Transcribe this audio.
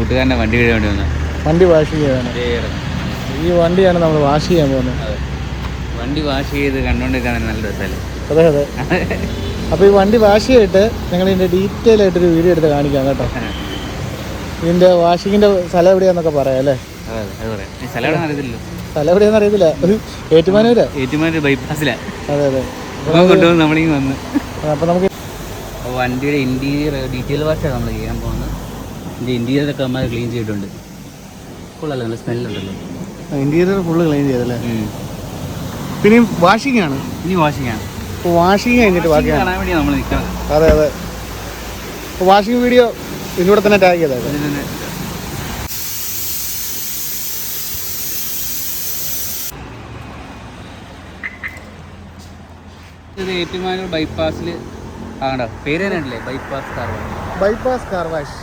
കൂട്ടുകാരൻ്റെ വണ്ടി കഴുകാൻ വേണ്ടി വന്നത്. വണ്ടി വാഷ് ചെയ്യാനാണ്. ഈ വണ്ടിയാണ് നമ്മൾ വാഷ് ചെയ്യാൻ പോകുന്നത്. അതെ, വണ്ടി വാഷ് ചെയ്ത് കണ്ടുകൊണ്ടിരിക്കാൻ നല്ല രസമല്ലേ? അതെ അതെ. അപ്പോൾ ഈ വണ്ടി വാഷ് ചെയ്തിട്ട് ഞങ്ങൾ ഇതിൻ്റെ ഡീറ്റെയിൽ ആയിട്ടൊരു വീഡിയോ എടുത്ത് കാണിക്കാം കേട്ടോ. ഇതിൻ്റെ വാഷിങ്ങിൻ്റെ സ്ഥലം എവിടെയാണെന്നൊക്കെ പറയാം അല്ലേ? അതെ അത് പറയാം. സ്ഥലം എവിടെ അറിയത്തില്ലല്ലോ. സ്ഥലം എവിടെയാണെന്ന് അറിയത്തില്ല. ഏറ്റുമാനൂർ ബൈപ്പാസിലാണ്. അതെ അതെ. കൊണ്ടുവന്ന് നമ്മളിങ്ങനെ വന്ന്. അപ്പോൾ നമുക്ക് വണ്ടിയുടെ ഇൻറ്റീരിയർ ഡീറ്റെയിൽ വാഷാണ് നമ്മൾ ചെയ്യാൻ പോകുന്നത്. ഇതിൻ്റെ ഇൻറ്റീരിയറൊക്കെ നമ്മൾ ക്ലീൻ ചെയ്തിട്ടുണ്ട്. ഫുള്ളല്ല, നല്ല സ്മെല്ലുണ്ടല്ലോ. ഇൻറ്റീരിയർ ഫുള്ള് ക്ലീൻ ചെയ്തല്ലേ? പിന്നെ വാഷിംഗ് ആണ്. ഇനി വാഷിംഗ് ആണ്. അപ്പോൾ വാഷിംഗ് കഴിഞ്ഞിട്ട് ബാക്കി കാണാൻ വേണ്ടി നമ്മൾ നിൽക്കണം. അതെ അതെ. അപ്പോൾ വാഷിംഗ് വീഡിയോ ഇതിലൂടെ തന്നെ ടാഗ് ചെയ്തേ. ഇത് ഏറ്റുമാനൂർ ബൈപ്പാസിൽ ആകണ്ട പേര് തന്നെ ഉണ്ടല്ലേ? Bypass car wash. Bypass car wash.